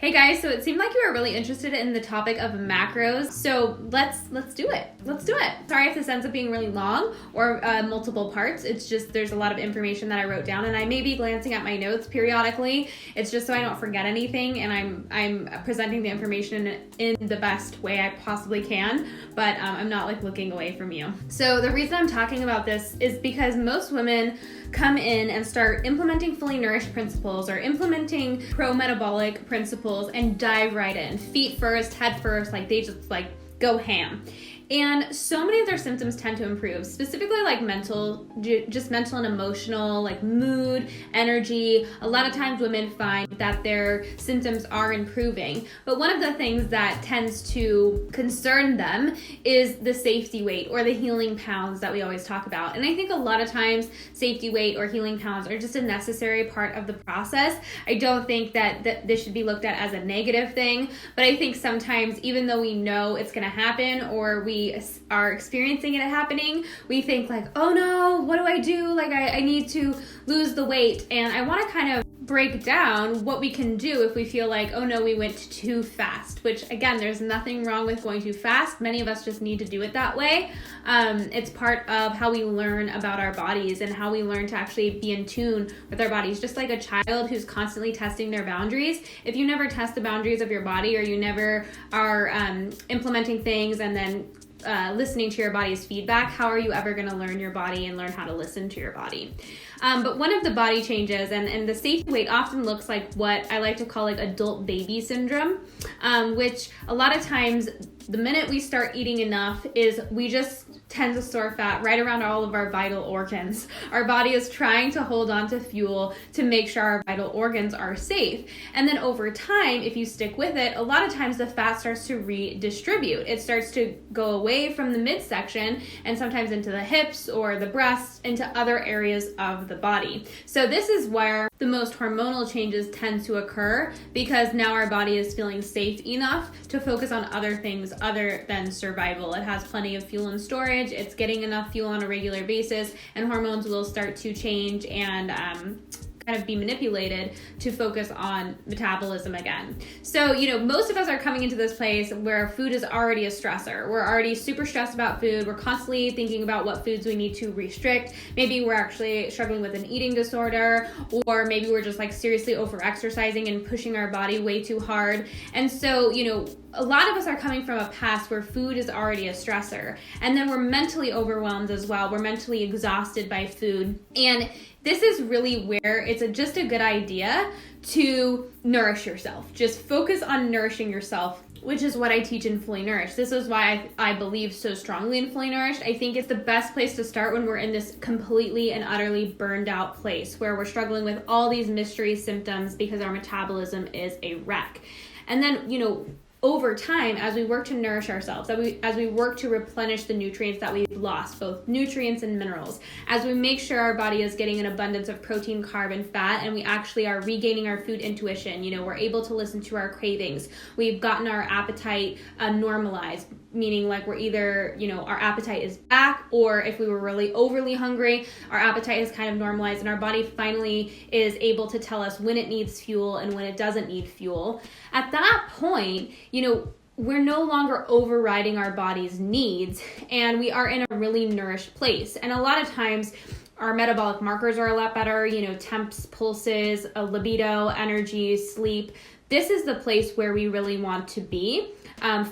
Hey guys, so it seemed like you were really interested in the topic of macros, so let's do it. Sorry if this ends up being really long or multiple parts. It's just there's a lot of information that I wrote down, and I may be glancing at my notes periodically. It's just so I don't forget anything, and I'm presenting the information in the best way I possibly can, but I'm not like looking away from you. So the reason I'm talking about this is because most women come in and start implementing fully nourished principles or implementing pro-metabolic principles and dive right in, feet first, head first, like they just like go ham. And so many of their symptoms tend to improve, specifically like just mental and emotional, like mood, energy. A lot of times women find that their symptoms are improving. But one of the things that tends to concern them is the safety weight or the healing pounds that we always talk about. And I think a lot of times safety weight or healing pounds are just a necessary part of the process. I don't think that this should be looked at as a negative thing, but I think sometimes even though we know it's going to happen or we are experiencing it happening, we think like, oh no, what do I do? Like I need to lose the weight. And I want to kind of break down what we can do if we feel like, oh no, we went too fast, which again, there's nothing wrong with going too fast. Many of us just need to do it that way. It's part of how we learn about our bodies and how we learn to actually be in tune with our bodies. Just like a child who's constantly testing their boundaries. If you never test the boundaries of your body, or you never are implementing things and then listening to your body's feedback, how are you ever going to learn your body and learn how to listen to your body? But one of the body changes and the safety weight often looks like what I like to call like adult baby syndrome, which a lot of times the minute we start eating enough is we just tend to store fat right around all of our vital organs. Our body is trying to hold on to fuel to make sure our vital organs are safe. And then over time, if you stick with it, a lot of times the fat starts to redistribute. It starts to go away from the midsection and sometimes into the hips or the breasts, into other areas of the body. So this is where the most hormonal changes tend to occur, because now our body is feeling safe enough to focus on other things other than survival. It has plenty of fuel in storage, it's getting enough fuel on a regular basis, and hormones will start to change and kind of be manipulated to focus on metabolism again. So, most of us are coming into this place where food is already a stressor. We're already super stressed about food. We're constantly thinking about what foods we need to restrict. Maybe we're actually struggling with an eating disorder, or maybe we're just like seriously over-exercising and pushing our body way too hard. And so, a lot of us are coming from a past where food is already a stressor. And then we're mentally overwhelmed as well. We're mentally exhausted by food. And this is really where it's just a good idea to nourish yourself. Just focus on nourishing yourself, which is what I teach in Fully Nourished. This is why I believe so strongly in Fully Nourished. I think it's the best place to start when we're in this completely and utterly burned out place where we're struggling with all these mystery symptoms because our metabolism is a wreck. And then, over time, as we work to nourish ourselves, as we work to replenish the nutrients that we've lost, both nutrients and minerals, as we make sure our body is getting an abundance of protein, carb, and fat, and we actually are regaining our food intuition, we're able to listen to our cravings. We've gotten our appetite normalized, meaning like we're either, our appetite is back, or if we were really overly hungry, our appetite is kind of normalized, and our body finally is able to tell us when it needs fuel and when it doesn't need fuel. At that point, we're no longer overriding our body's needs, and we are in a really nourished place. And a lot of times our metabolic markers are a lot better, temps, pulses, libido, energy, sleep. This is the place where we really want to be.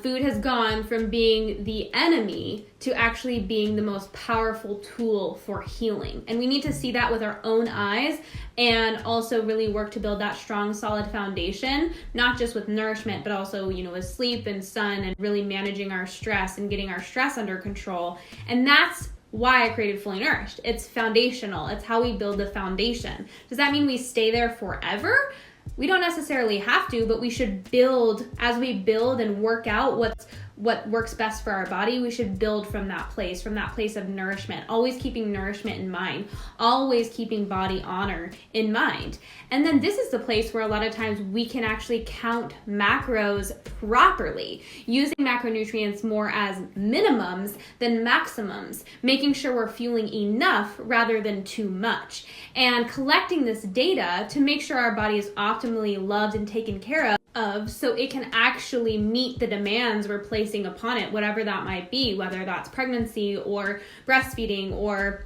Food has gone from being the enemy to actually being the most powerful tool for healing. And we need to see that with our own eyes and also really work to build that strong, solid foundation, not just with nourishment, but also, with sleep and sun and really managing our stress and getting our stress under control. And that's why I created Fully Nourished. It's foundational. It's how we build the foundation. Does that mean we stay there forever? We don't necessarily have to, but we should build, as we build and work out what works best for our body, we should build from that place of nourishment, always keeping nourishment in mind, always keeping body honor in mind. And then this is the place where a lot of times we can actually count macros properly, using macronutrients more as minimums than maximums, making sure we're fueling enough rather than too much, and collecting this data to make sure our body is optimally loved and taken care of of, so it can actually meet the demands we're placing upon it, whatever that might be, whether that's pregnancy or breastfeeding or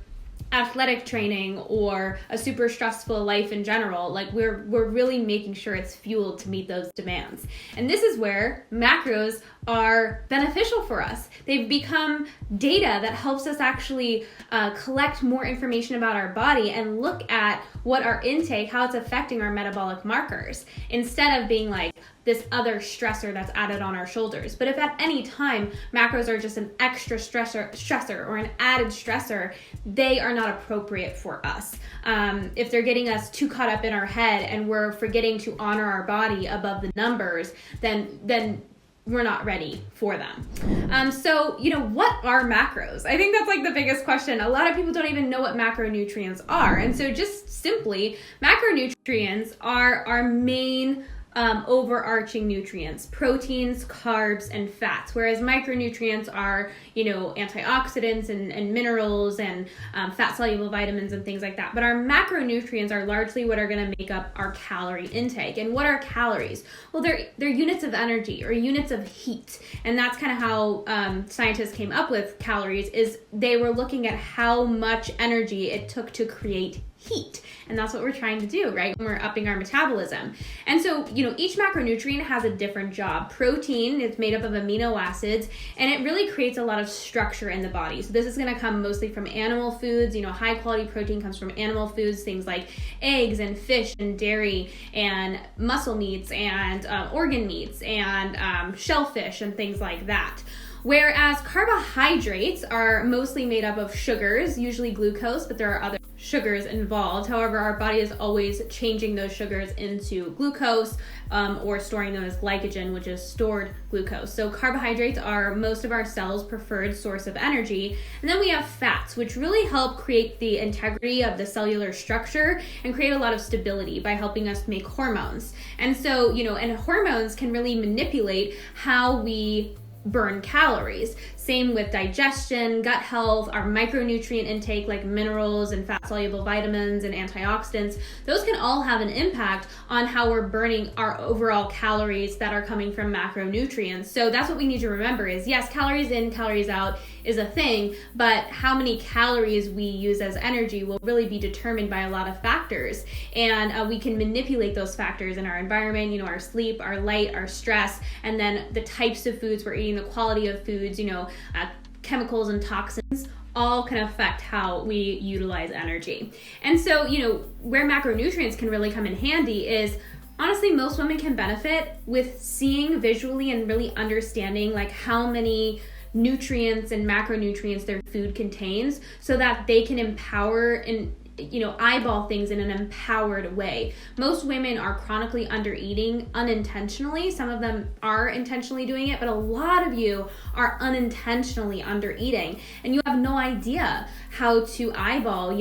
athletic training or a super stressful life in general. Like we're really making sure it's fueled to meet those demands. And this is where macros are beneficial for us. They've become data that helps us actually collect more information about our body and look at what our intake, how it's affecting our metabolic markers, instead of being like this other stressor that's added on our shoulders. But if at any time macros are just an extra stressor or an added stressor, they are not appropriate for us. If they're getting us too caught up in our head and we're forgetting to honor our body above the numbers, then we're not ready for them. So, what are macros? I think that's like the biggest question. A lot of people don't even know what macronutrients are. And so just simply, macronutrients are our main overarching nutrients: proteins, carbs, and fats, whereas micronutrients are, antioxidants and minerals and fat-soluble vitamins and things like that. But our macronutrients are largely what are going to make up our calorie intake. And what are calories? Well, they're units of energy or units of heat. And that's kind of how scientists came up with calories, is they were looking at how much energy it took to create heat. And that's what we're trying to do, right? When we're upping our metabolism. And so, each macronutrient has a different job. Protein is made up of amino acids, and it really creates a lot of structure in the body. So this is going to come mostly from animal foods. High quality protein comes from animal foods, things like eggs and fish and dairy and muscle meats and organ meats and shellfish and things like that. Whereas carbohydrates are mostly made up of sugars, usually glucose, but there are other sugars involved. However, our body is always changing those sugars into glucose or storing them as glycogen, which is stored glucose. So carbohydrates are most of our cells' preferred source of energy. And then we have fats, which really help create the integrity of the cellular structure and create a lot of stability by helping us make hormones. And so, and hormones can really manipulate how we burn calories. Same with digestion, gut health, our micronutrient intake like minerals and fat-soluble vitamins and antioxidants. Those can all have an impact on how we're burning our overall calories that are coming from macronutrients. So that's what we need to remember is, yes, calories in, calories out is a thing, but how many calories we use as energy will really be determined by a lot of factors. And we can manipulate those factors in our environment, our sleep, our light, our stress, and then the types of foods we're eating, the quality of foods, chemicals and toxins all can affect how we utilize energy. And so, where macronutrients can really come in handy is, honestly, most women can benefit with seeing visually and really understanding like how many nutrients and macronutrients their food contains, so that they can empower and eyeball things in an empowered way. Most women are chronically under eating unintentionally. Some of them are intentionally doing it, but a lot of you are unintentionally under eating, and you have no idea how to eyeball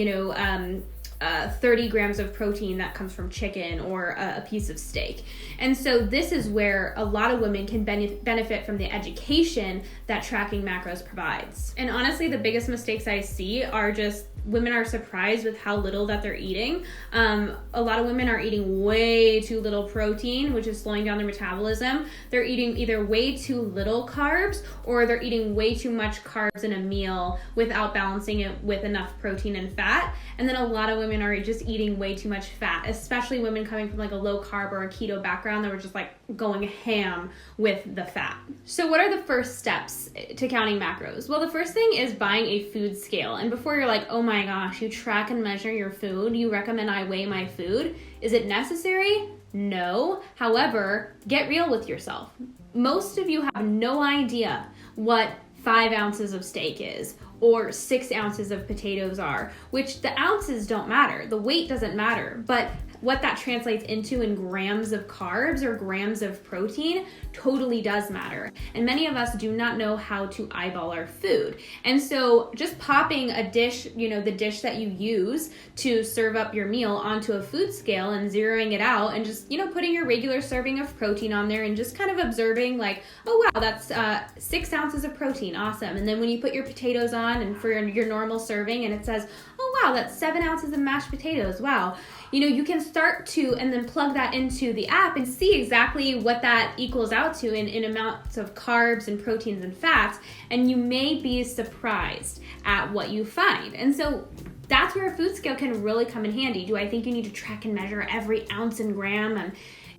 30 grams of protein that comes from chicken or a piece of steak. And so this is where a lot of women can benefit from the education that tracking macros provides. And honestly, the biggest mistakes I see are just women are surprised with how little that they're eating. A lot of women are eating way too little protein, which is slowing down their metabolism. They're eating either way too little carbs, or they're eating way too much carbs in a meal without balancing it with enough protein and fat. And then a lot of women are just eating way too much fat, especially women coming from like a low carb or a keto background that were just like going ham with the fat. So what are the first steps to counting macros? Well, the first thing is buying a food scale. And before you're like, oh my gosh, you track and measure your food, you recommend I weigh my food. Is it necessary? No. However, get real with yourself. Most of you have no idea what 5 ounces of steak is or 6 ounces of potatoes are, which the ounces don't matter. The weight doesn't matter, but what that translates into in grams of carbs or grams of protein totally does matter. And many of us do not know how to eyeball our food. And so just popping a dish, the dish that you use to serve up your meal onto a food scale and zeroing it out and just, putting your regular serving of protein on there and just kind of observing like, oh wow, that's 6 ounces of protein, awesome. And then when you put your potatoes on and for your normal serving and it says, oh wow, that's 7 ounces of mashed potatoes. Wow. You can start to and then plug that into the app and see exactly what that equals out to in amounts of carbs and proteins and fats, and you may be surprised at what you find. And so that's where a food scale can really come in handy. Do I think you need to track and measure every ounce and gram?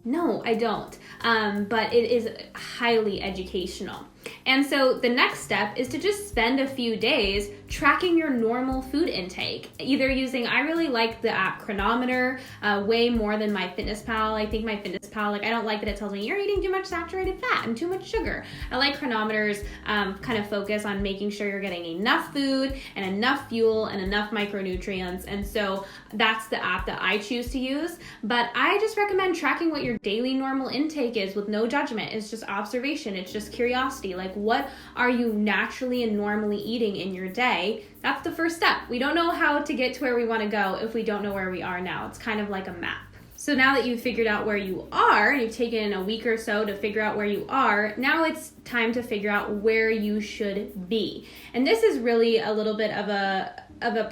No, I don't. But it is highly educational. And so the next step is to just spend a few days tracking your normal food intake, either using, I really like the app Chronometer way more than MyFitnessPal. I think MyFitnessPal, I don't like that it tells me you're eating too much saturated fat and too much sugar. I like Chronometer's kind of focus on making sure you're getting enough food and enough fuel and enough micronutrients. And so that's the app that I choose to use. But I just recommend tracking what your daily normal intake is with no judgment. It's just observation. It's just curiosity. What are you naturally and normally eating in your day? That's the first step. We don't know how to get to where we want to go if we don't know where we are now. It's kind of like a map. So now that you've figured out where you are, and you've taken a week or so to figure out where you are, now it's time to figure out where you should be. And this is really a little bit of a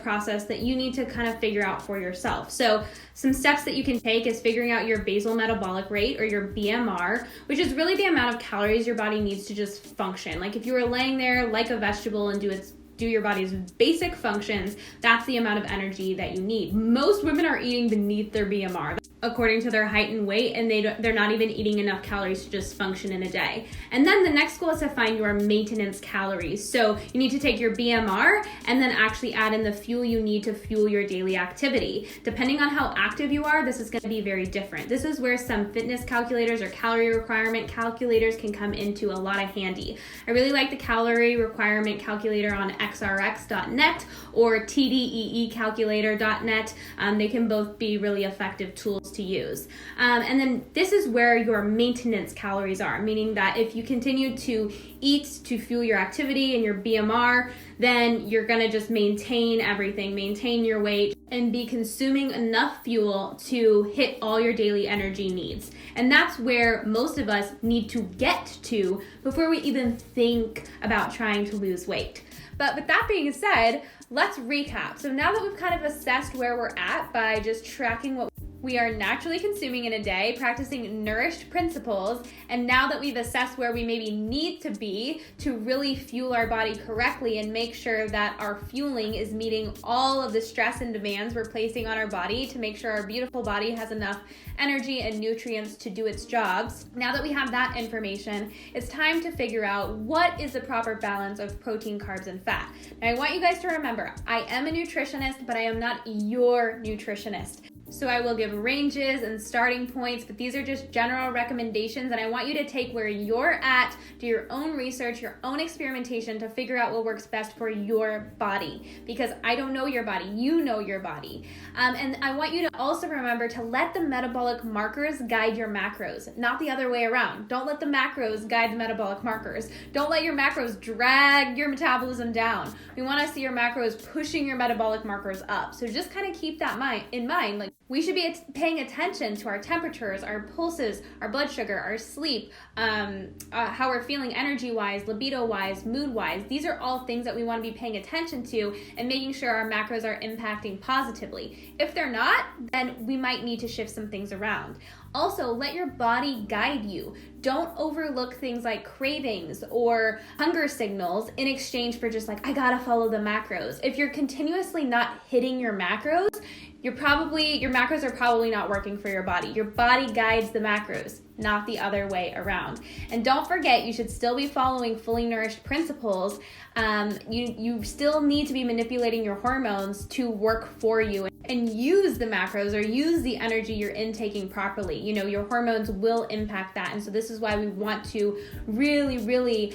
process that you need to kind of figure out for yourself. So some steps that you can take is figuring out your basal metabolic rate, or your BMR, which is really the amount of calories your body needs to just function. If you were laying there like a vegetable and do your body's basic functions, that's the amount of energy that you need. Most women are eating beneath their BMR, according to their height and weight, and they're not even eating enough calories to just function in a day. And then the next goal is to find your maintenance calories. So you need to take your BMR and then actually add in the fuel you need to fuel your daily activity. Depending on how active you are, this is going to be very different. This is where some fitness calculators or calorie requirement calculators can come into a lot of handy. I really like the calorie requirement calculator on xrx.net or tdeecalculator.net. They can both be really effective tools to use. And then this is where your maintenance calories are, meaning that if you continue to eat to fuel your activity and your BMR, then you're going to just maintain everything, maintain your weight, and be consuming enough fuel to hit all your daily energy needs. And that's where most of us need to get to before we even think about trying to lose weight. But with that being said, let's recap. So now that we've kind of assessed where we're at by just tracking what we are naturally consuming in a day, practicing nourished principles, and now that we've assessed where we maybe need to be to really fuel our body correctly and make sure that our fueling is meeting all of the stress and demands we're placing on our body to make sure our beautiful body has enough energy and nutrients to do its jobs. Now that we have that information, it's time to figure out what is the proper balance of protein, carbs, and fat. Now I want you guys to remember, I am a nutritionist, but I am not your nutritionist. So I will give ranges and starting points, but these are just general recommendations, and I want you to take where you're at, do your own research, your own experimentation to figure out what works best for your body, because I don't know your body, you know your body. And I want you to also remember to let the metabolic markers guide your macros, not the other way around. Don't let the macros guide the metabolic markers. Don't let your macros drag your metabolism down. We want to see your macros pushing your metabolic markers up. So just kind of keep that in mind. We should be paying attention to our temperatures, our pulses, our blood sugar, our sleep, how we're feeling energy-wise, libido-wise, mood-wise. These are all things that we want to be paying attention to and making sure our macros are impacting positively. If they're not, then we might need to shift some things around. Also, let your body guide you. Don't overlook things like cravings or hunger signals in exchange for just I gotta follow the macros. If you're continuously not hitting your macros, your macros are probably not working for your body. Your body guides the macros, not the other way around. And don't forget, you should still be following fully nourished principles. You still need to be manipulating your hormones to work for you and use the macros or use the energy you're intaking properly. Your hormones will impact that. And so this is why we want to really, really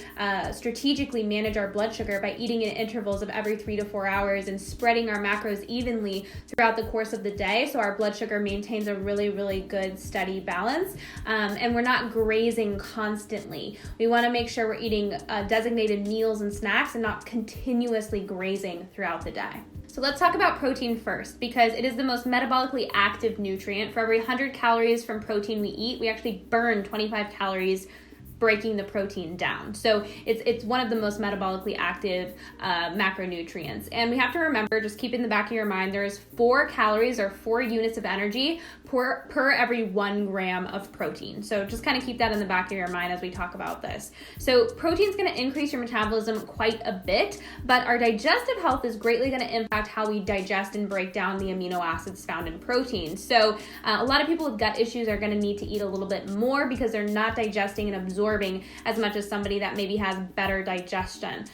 strategically manage our blood sugar by eating in intervals of every 3 to 4 hours and spreading our macros evenly throughout the course of the day so our blood sugar maintains a really, really good steady balance. And we're not grazing constantly. We want to make sure we're eating designated meals and snacks and not continuously grazing throughout the day. So let's talk about protein first, because it is the most metabolically active nutrient. For every 100 calories from protein we eat, we actually burn 25 calories breaking the protein down. So it's one of the most metabolically active macronutrients. And we have to remember, just keep in the back of your mind, there is 4 calories or 4 units of energy per every 1 gram of protein. So just kind of keep that in the back of your mind as we talk about this. So protein is going to increase your metabolism quite a bit, but our digestive health is greatly going to impact how we digest and break down the amino acids found in protein. So a lot of people with gut issues are going to need to eat a little bit more because they're not digesting and absorbing as much as somebody that maybe has better digestion.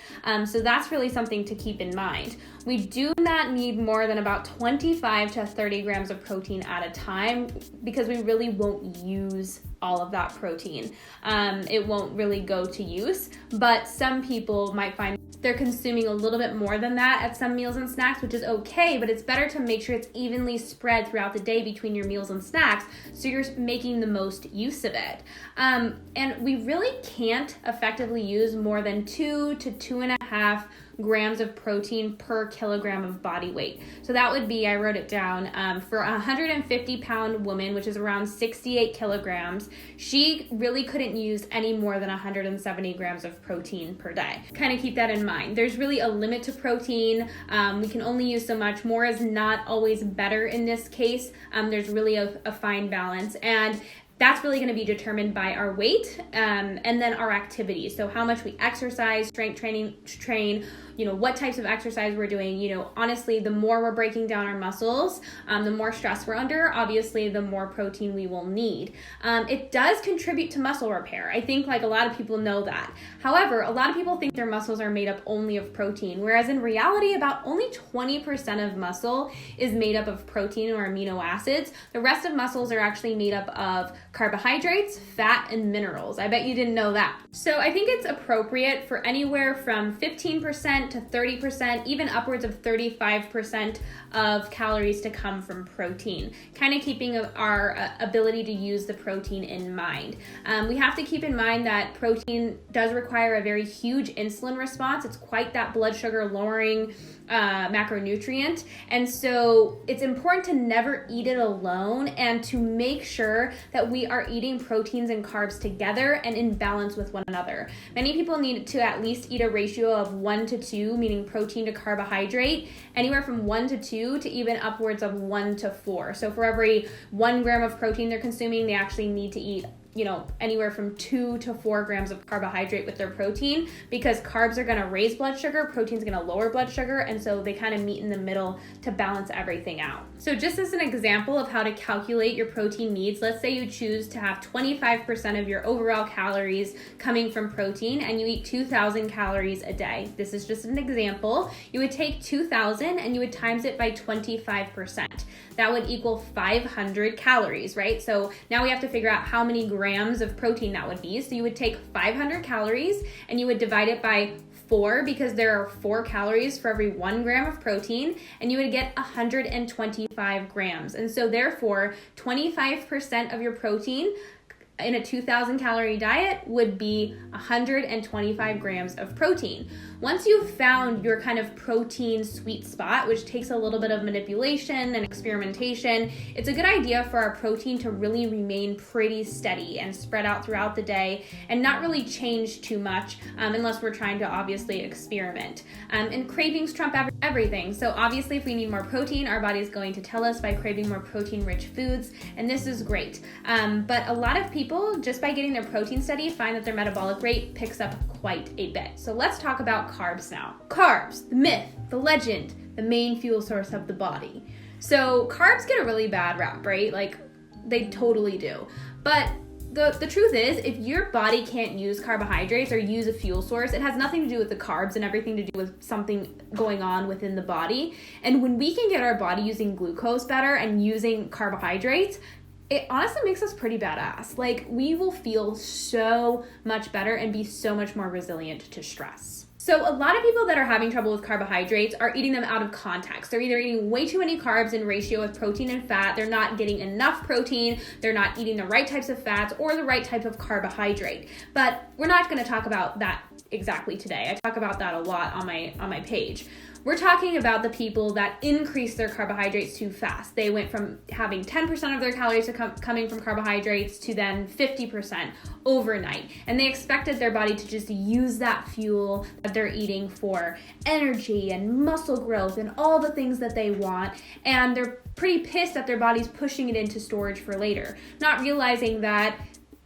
So that's really something to keep in mind. We do not need more than about 25 to 30 grams of protein at a time because we really won't use all of that protein. It won't really go to use, but some people might find they're consuming a little bit more than that at some meals and snacks, which is okay, but it's better to make sure it's evenly spread throughout the day between your meals and snacks so you're making the most use of it. And we really can't effectively use more than 2 to 2.5 grams of protein per kilogram of body weight. So that would be, I wrote it down, for a 150-pound woman, which is around 68 kilograms, she really couldn't use any more than 170 grams of protein per day. Kind of keep that in mind. There's really a limit to protein. We can only use so much. More is not always better in this case. There's really a fine balance. And that's really going to be determined by our weight and then our activity. So how much we exercise, strength train, what types of exercise we're doing. Honestly, the more we're breaking down our muscles, the more stress we're under, obviously, the more protein we will need. It does contribute to muscle repair. I think a lot of people know that. However, a lot of people think their muscles are made up only of protein, whereas in reality, about only 20% of muscle is made up of protein or amino acids. The rest of muscles are actually made up of carbohydrates, fat, and minerals. I bet you didn't know that. So I think it's appropriate for anywhere from 15% to 30%, even upwards of 35% of calories to come from protein, kind of keeping our ability to use the protein in mind. We have to keep in mind that protein does require a very huge insulin response. It's quite that blood sugar lowering macronutrient. And so it's important to never eat it alone and to make sure that we are eating proteins and carbs together and in balance with one another. Many people need to at least eat a ratio of 1 to 2, meaning protein to carbohydrate, anywhere from 1 to 2 to even upwards of 1 to 4. So for every 1 gram of protein they're consuming, they actually need to eat anywhere from 2 to 4 grams of carbohydrate with their protein, because carbs are going to raise blood sugar, protein's going to lower blood sugar, and so they kind of meet in the middle to balance everything out. So just as an example of how to calculate your protein needs, let's say you choose to have 25% of your overall calories coming from protein and you eat 2,000 calories a day. This is just an example. You would take 2,000 and you would times it by 25%. That would equal 500 calories, right? So now we have to figure out how many grams of protein that would be. So you would take 500 calories and you would divide it by 4, because there are 4 calories for every 1 gram of protein, and you would get 125 grams. And so therefore, 25% of your protein in a 2,000 calorie diet would be 125 grams of protein. Once you've found your kind of protein sweet spot, which takes a little bit of manipulation and experimentation, it's a good idea for our protein to really remain pretty steady and spread out throughout the day and not really change too much unless we're trying to obviously experiment. And cravings trump everything. So obviously if we need more protein, our body is going to tell us by craving more protein-rich foods, and this is great. But a lot of people, just by getting their protein steady, find that their metabolic rate picks up quite a bit. So let's talk about carbs now. Carbs, the myth, the legend, the main fuel source of the body. So carbs get a really bad rap, right? They totally do. But the truth is, if your body can't use carbohydrates or use a fuel source, it has nothing to do with the carbs and everything to do with something going on within the body. And when we can get our body using glucose better and using carbohydrates, it honestly makes us pretty badass. We will feel so much better and be so much more resilient to stress. So a lot of people that are having trouble with carbohydrates are eating them out of context. They're either eating way too many carbs in ratio with protein and fat, they're not getting enough protein, they're not eating the right types of fats or the right type of carbohydrate. But we're not going to talk about that exactly today. I talk about that a lot on my page. We're talking about the people that increased their carbohydrates too fast. They went from having 10% of their calories coming from carbohydrates to then 50% overnight. And they expected their body to just use that fuel that they're eating for energy and muscle growth and all the things that they want. And they're pretty pissed that their body's pushing it into storage for later, not realizing that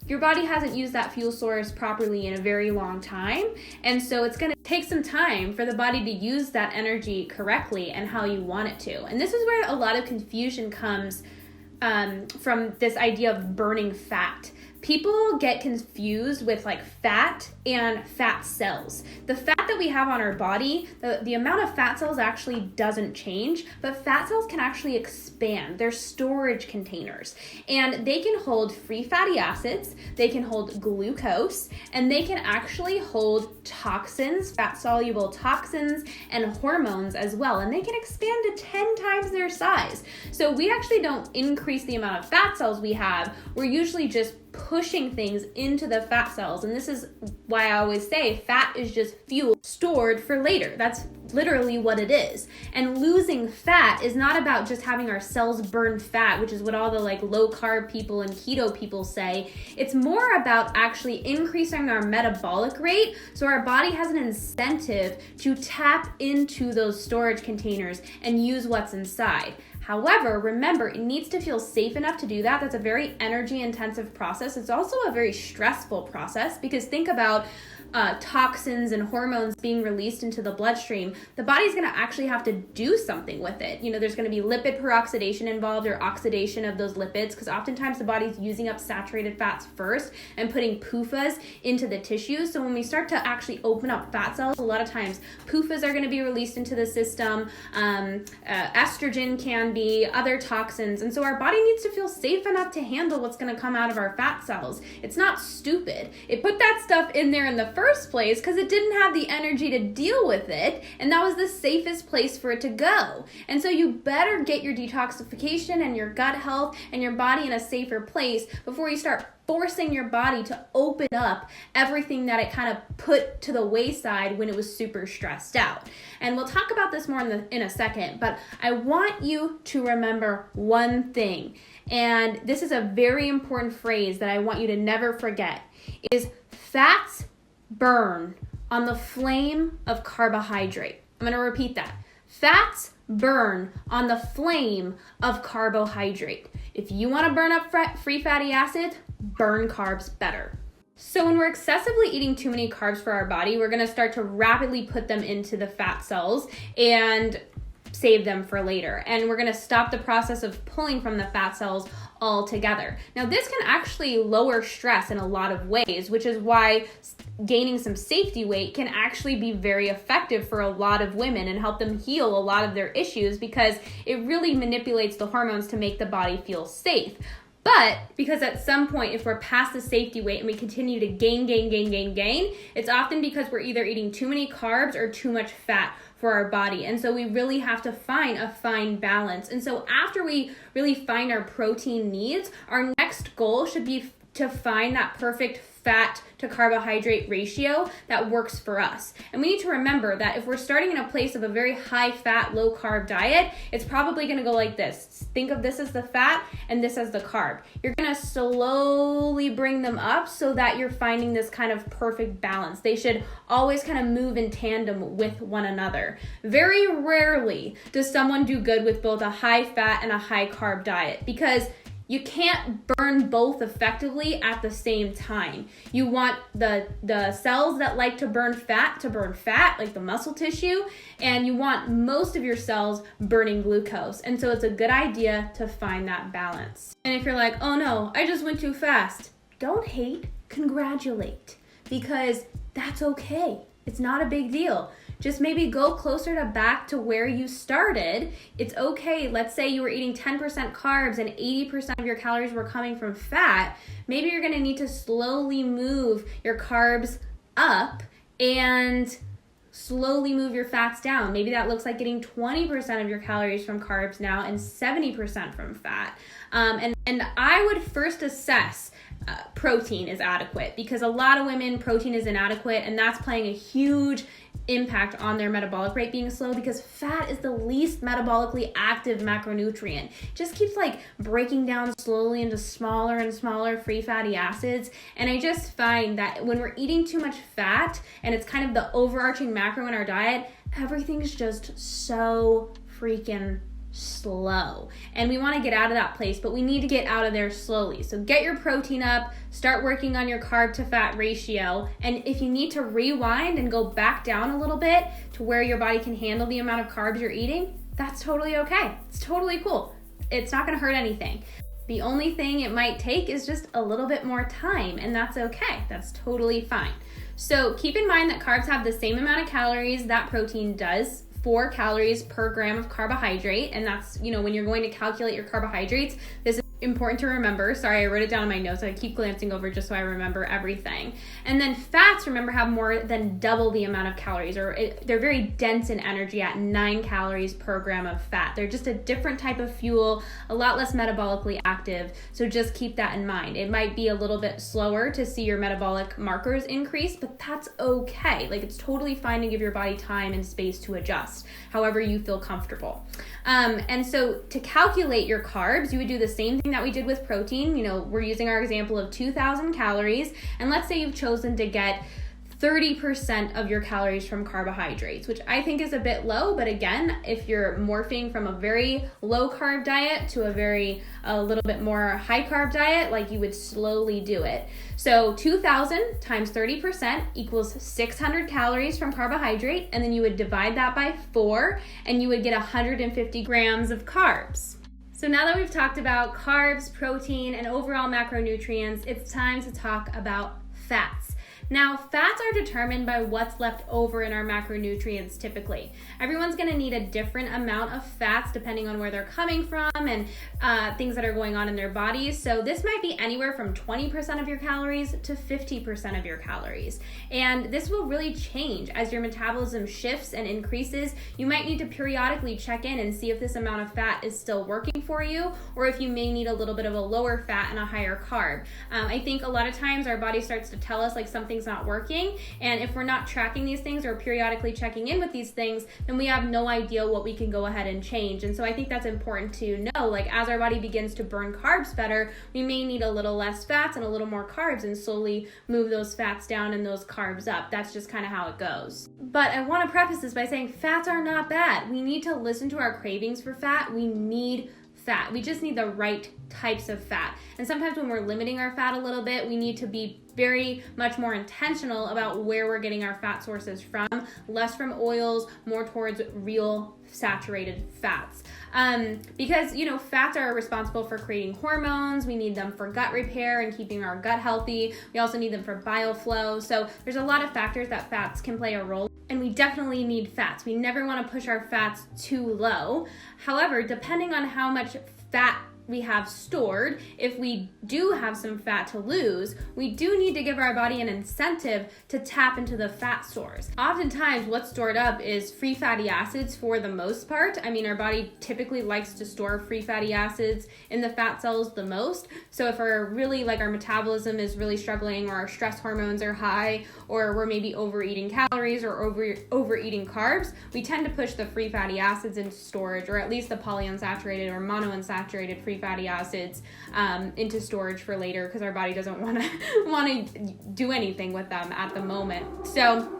your body hasn't used that fuel source properly in a very long time. And so it's going to take some time for the body to use that energy correctly and how you want it to. And this is where a lot of confusion comes from this idea of burning fat. People get confused with like fat and fat cells. The fat that we have on our body, the amount of fat cells actually doesn't change, but fat cells can actually expand. They're storage containers, and they can hold free fatty acids, they can hold glucose, and they can actually hold toxins, fat-soluble toxins, and hormones as well, and they can expand to 10 times their size. So we actually don't increase the amount of fat cells we have. We're usually just pushing things into the fat cells. And this is why I always say fat is just fuel stored for later. That's literally what it is. And losing fat is not about just having our cells burn fat, which is what all the like low carb people and keto people say. It's more about actually increasing our metabolic rate so our body has an incentive to tap into those storage containers and use what's inside. However, remember, it needs to feel safe enough to do that. That's a very energy intensive process. It's also a very stressful process because think about toxins and hormones being released into the bloodstream. The body's going to actually have to do something with it. You know, there's going to be lipid peroxidation involved or oxidation of those lipids because oftentimes the body's using up saturated fats first and putting PUFAs into the tissues. So when we start to actually open up fat cells, a lot of times PUFAs are going to be released into the system. Estrogen can be, other toxins. And so our body needs to feel safe enough to handle what's going to come out of our fat cells. It's not stupid. It put that stuff in there in the first place because it didn't have the energy to deal with it, and that was the safest place for it to go. And so you better get your detoxification and your gut health and your body in a safer place before you start forcing your body to open up everything that it kind of put to the wayside when it was super stressed out. And we'll talk about this more in a second, but I want you to remember one thing, and this is a very important phrase that I want you to never forget, is fats burn on the flame of carbohydrate. I'm going to repeat that. Fats burn on the flame of carbohydrate. If you want to burn up free fatty acids, burn carbs better. So when we're excessively eating too many carbs for our body, we're going to start to rapidly put them into the fat cells and save them for later. And we're going to stop the process of pulling from the fat cells altogether. Now, this can actually lower stress in a lot of ways, which is why gaining some safety weight can actually be very effective for a lot of women and help them heal a lot of their issues because it really manipulates the hormones to make the body feel safe. But because at some point, if we're past the safety weight and we continue to gain, it's often because we're either eating too many carbs or too much fat for our body. And so we really have to find a fine balance. And so after we really find our protein needs, our next goal should be to find that perfect fat to carbohydrate ratio that works for us. And we need to remember that if we're starting in a place of a very high fat, low carb diet, it's probably going to go like this. Think of this as the fat and this as the carb. You're going to slowly bring them up so that you're finding this kind of perfect balance. They should always kind of move in tandem with one another. Very rarely does someone do good with both a high fat and a high carb diet because you can't burn both effectively at the same time. You want the cells that like to burn fat, like the muscle tissue, and you want most of your cells burning glucose. And so it's a good idea to find that balance. And if you're like, oh no, I just went too fast, don't hate, congratulate, because that's okay. It's not a big deal. Just maybe go closer to back to where you started. It's okay. Let's say you were eating 10% carbs and 80% of your calories were coming from fat. Maybe you're going to need to slowly move your carbs up and slowly move your fats down. Maybe that looks like getting 20% of your calories from carbs now and 70% from fat. And I would first assess protein is adequate because a lot of women, protein is inadequate, and that's playing a huge impact on their metabolic rate being slow, because fat is the least metabolically active macronutrient. It just keeps like breaking down slowly into smaller and smaller free fatty acids. And I just find that when we're eating too much fat and it's kind of the overarching macro in our diet, everything's just so freaking slow, and we want to get out of that place, but we need to get out of there slowly. So get your protein up, start working on your carb to fat ratio, and if you need to rewind and go back down a little bit to where your body can handle the amount of carbs you're eating, that's totally okay. It's totally cool. It's not going to hurt anything. The only thing it might take is just a little bit more time, and that's okay. That's totally fine. So keep in mind that carbs have the same amount of calories that protein does, 4 calories per gram of carbohydrate. And that's, when you're going to calculate your carbohydrates, this is important to remember. Sorry, I wrote it down in my notes. I keep glancing over just so I remember everything. And then fats, remember, have more than double the amount of calories, they're very dense in energy at 9 calories per gram of fat. They're just a different type of fuel, a lot less metabolically active. So just keep that in mind. It might be a little bit slower to see your metabolic markers increase, but that's okay. Like, it's totally fine to give your body time and space to adjust however you feel comfortable. And so to calculate your carbs, you would do the same thing that we did with protein. We're using our example of 2,000 calories, and let's say you've chosen to get 30% of your calories from carbohydrates, which I think is a bit low, but again, if you're morphing from a very low carb diet to a little bit more high carb diet, like, you would slowly do it. So 2,000 times 30% equals 600 calories from carbohydrate, and then you would divide that by 4, and you would get 150 grams of carbs. So now that we've talked about carbs, protein, and overall macronutrients, it's time to talk about fats. Now, fats are determined by what's left over in our macronutrients typically. Everyone's going to need a different amount of fats depending on where they're coming from and things that are going on in their bodies. So this might be anywhere from 20% of your calories to 50% of your calories. And this will really change as your metabolism shifts and increases. You might need to periodically check in and see if this amount of fat is still working for you, or if you may need a little bit of a lower fat and a higher carb. I think a lot of times our body starts to tell us like something's not working, and if we're not tracking these things or periodically checking in with these things, then we have no idea what we can go ahead and change. And so I think that's important to know, like, as our body begins to burn carbs better, we may need a little less fats and a little more carbs, and slowly move those fats down and those carbs up. That's just kind of how it goes. But I want to preface this by saying fats are not bad. We need to listen to our cravings for fat. We need fat. We just need the right types of fat. And sometimes when we're limiting our fat a little bit, we need to be very much more intentional about where we're getting our fat sources from, less from oils, more towards real saturated fats. Because, fats are responsible for creating hormones. We need them for gut repair and keeping our gut healthy. We also need them for bile flow. So there's a lot of factors that fats can play a role. And we definitely need fats. We never want to push our fats too low. However, depending on how much fat we have stored, if we do have some fat to lose, we do need to give our body an incentive to tap into the fat stores. Oftentimes, what's stored up is free fatty acids for the most part. Our body typically likes to store free fatty acids in the fat cells the most. So if our metabolism is really struggling, or our stress hormones are high, or we're maybe overeating calories or overeating carbs, we tend to push the free fatty acids into storage, or at least the polyunsaturated or monounsaturated free fatty acids into storage for later, because our body doesn't want to do anything with them at the moment. So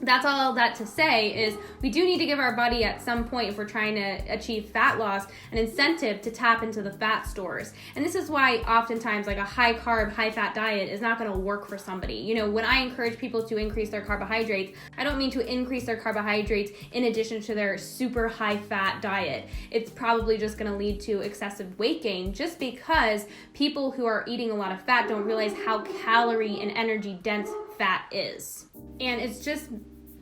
that's all that to say is we do need to give our body at some point, if we're trying to achieve fat loss, an incentive to tap into the fat stores. And this is why oftentimes like a high carb, high fat diet is not going to work for somebody. When I encourage people to increase their carbohydrates, I don't mean to increase their carbohydrates in addition to their super high fat diet. It's probably just going to lead to excessive weight gain, just because people who are eating a lot of fat don't realize how calorie and energy dense fat is. And it's just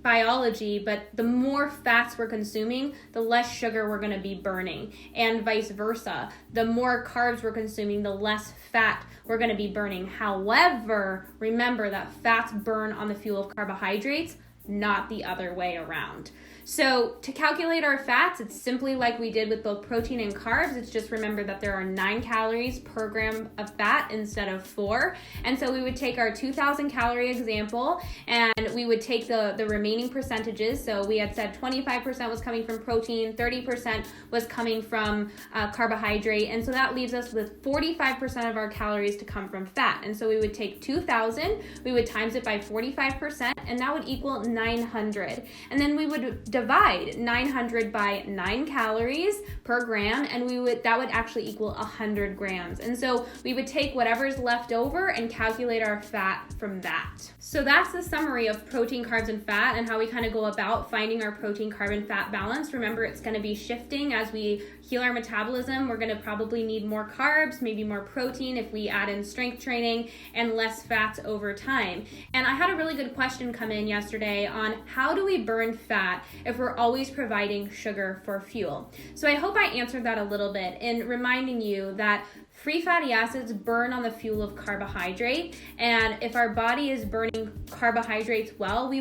biology, but the more fats we're consuming, the less sugar we're going to be burning, and vice versa. The more carbs we're consuming, the less fat we're going to be burning. However, remember that fats burn on the fuel of carbohydrates, not the other way around. So to calculate our fats, it's simply like we did with both protein and carbs. It's just remember that there are 9 calories per gram of fat instead of 4. And so we would take our 2,000 calorie example and we would take the remaining percentages. So we had said 25% was coming from protein, 30% was coming from carbohydrate. And so that leaves us with 45% of our calories to come from fat. And so we would take 2,000, we would times it by 45%, and that would equal 900. And then we would divide 900 by 9 calories per gram, and that would actually equal 100 grams. And so we would take whatever's left over and calculate our fat from that. So that's the summary of protein, carbs, and fat, and how we kind of go about finding our protein, carb, and fat balance. Remember, it's going to be shifting as we heal our metabolism. We're going to probably need more carbs, maybe more protein if we add in strength training, and less fats over time. And I had a really good question come in yesterday on how do we burn fat if we're always providing sugar for fuel. So I hope I answered that a little bit in reminding you that free fatty acids burn on the fuel of carbohydrate, and if our body is burning carbohydrates well,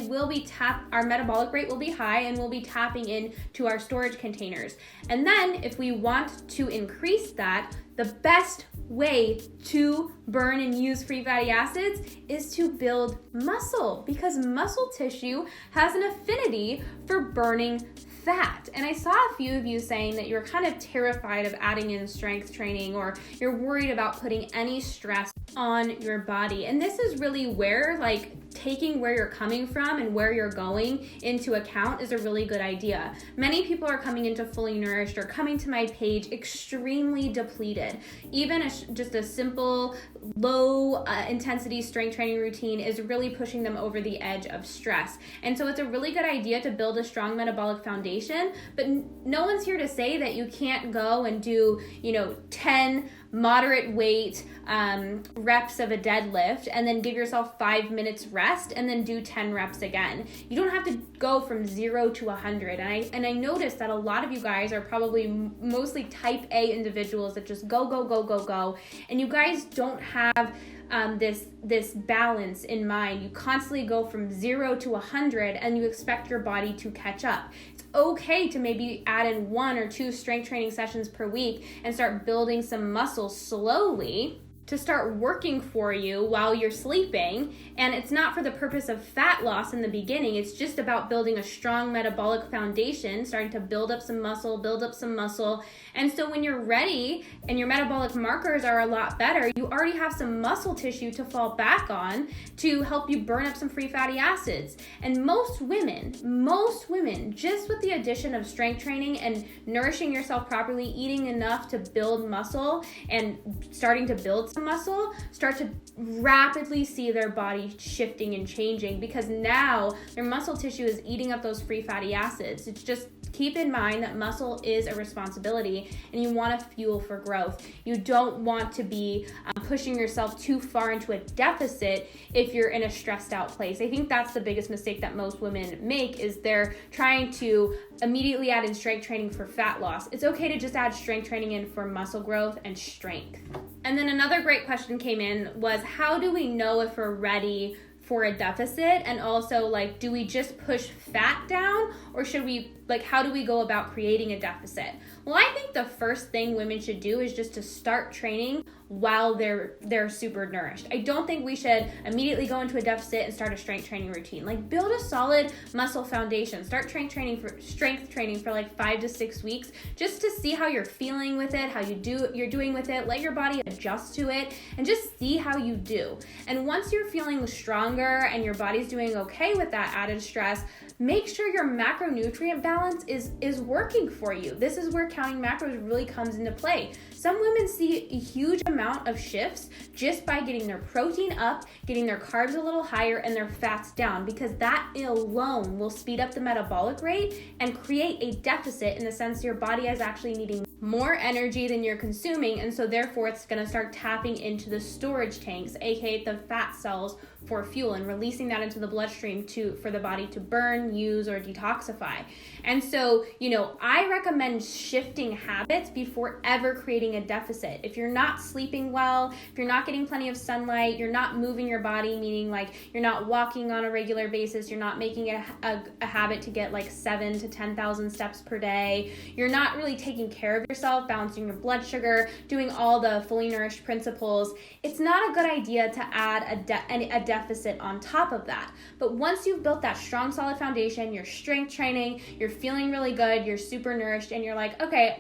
our metabolic rate will be high and we'll be tapping into our storage containers. And then if we want to increase that, the best way to burn and use free fatty acids is to build muscle, because muscle tissue has an affinity for burning fat. And I saw a few of you saying that you're kind of terrified of adding in strength training, or you're worried about putting any stress on your body. And this is really where taking where you're coming from and where you're going into account is a really good idea. Many people are coming into Fully Nourished or coming to my page extremely depleted. Even just a simple low intensity strength training routine is really pushing them over the edge of stress. And so it's a really good idea to build a strong metabolic foundation, but no one's here to say that you can't go and do 10 moderate weight reps of a deadlift and then give yourself 5 minutes rest and then do 10 reps again. You don't have to go from 0 to 100. And I noticed that a lot of you guys are probably mostly type A individuals that just go. And you guys don't have this balance in mind. You constantly go from 0 to 100 and you expect your body to catch up. It's okay to maybe add in 1 or 2 strength training sessions per week and start building some muscle slowly to start working for you while you're sleeping. And it's not for the purpose of fat loss in the beginning. It's just about building a strong metabolic foundation, starting to build up some muscle. And so when you're ready and your metabolic markers are a lot better, you already have some muscle tissue to fall back on to help you burn up some free fatty acids. And most women, just with the addition of strength training and nourishing yourself properly, eating enough to build muscle and starting to build some muscle, start to rapidly see their body shifting and changing, because now their muscle tissue is eating up those free fatty acids. It's just keep in mind that muscle is a responsibility and you want to fuel for growth. You don't want to be pushing yourself too far into a deficit if you're in a stressed out place. I think that's the biggest mistake that most women make, is they're trying to immediately add in strength training for fat loss. It's okay to just add strength training in for muscle growth and strength. And then another great question came in was, how do we know if we're ready for a deficit? And also, do we just push fat down, or should we, how do we go about creating a deficit? Well, I think the first thing women should do is just to start training while they're super nourished. I don't think we should immediately go into a deficit and start a strength training routine. Build a solid muscle foundation. Start strength training for 5 to 6 weeks, just to see how you're feeling with it, how you're doing with it. Let your body adjust to it and just see how you do. And once you're feeling stronger and your body's doing okay with that added stress, make sure your macronutrient balance is working for you. This is where counting macros really comes into play. Some women see a huge amount of shifts just by getting their protein up, getting their carbs a little higher, and their fats down, because that alone will speed up the metabolic rate and create a deficit, in the sense your body is actually needing more energy than you're consuming, and so therefore it's going to start tapping into the storage tanks, aka the fat cells, for fuel and releasing that into the bloodstream for the body to burn, use, or detoxify. And so, I recommend shifting habits before ever creating a deficit. If you're not sleeping well, if you're not getting plenty of sunlight, you're not moving your body, meaning like you're not walking on a regular basis, you're not making it a habit to get like 7,000 to 10,000 steps per day, you're not really taking care of yourself, balancing your blood sugar, doing all the fully nourished principles, it's not a good idea to add a deficit on top of that. But once you've built that strong, solid foundation, you're strength training, you're feeling really good, you're super nourished, and you're like, okay,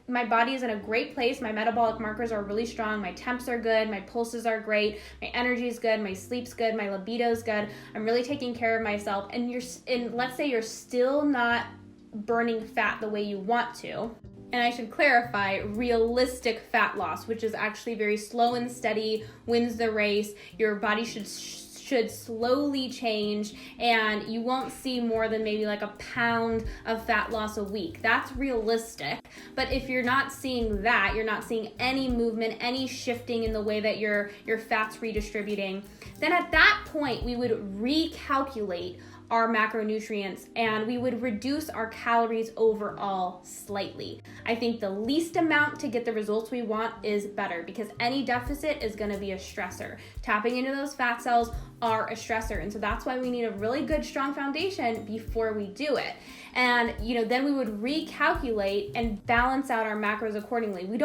my body is in a great place, my metabolic markers are really strong, my temps are good, my pulses are great, my energy is good, my sleep's good, my libido's good, I'm really taking care of myself, and let's say you're still not burning fat the way you want to. And I should clarify, realistic fat loss, which is actually very slow and steady, wins the race. Your body should slowly change, and you won't see more than maybe like a pound of fat loss a week. That's realistic. But if you're not seeing that, you're not seeing any movement, any shifting in the way that your fat's redistributing, then at that point we would recalculate our macronutrients and we would reduce our calories overall slightly. I think the least amount to get the results we want is better, because any deficit is going to be a stressor. Tapping into those fat cells are a stressor, and so that's why we need a really good strong foundation before we do it. And then we would recalculate and balance out our macros accordingly. We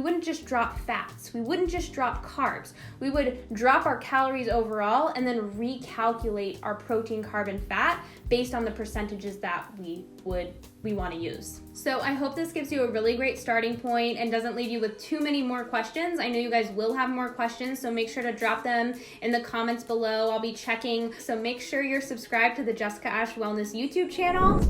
wouldn't just drop fats, we wouldn't just drop carbs, we would drop our calories overall and then recalculate our protein, carb, and fat based on the percentages that we want to use. So I hope this gives you a really great starting point and doesn't leave you with too many more questions. I know you guys will have more questions, so make sure to drop them in the comments below. I'll be checking, so make sure you're subscribed to the Jessica Ash Wellness YouTube channel.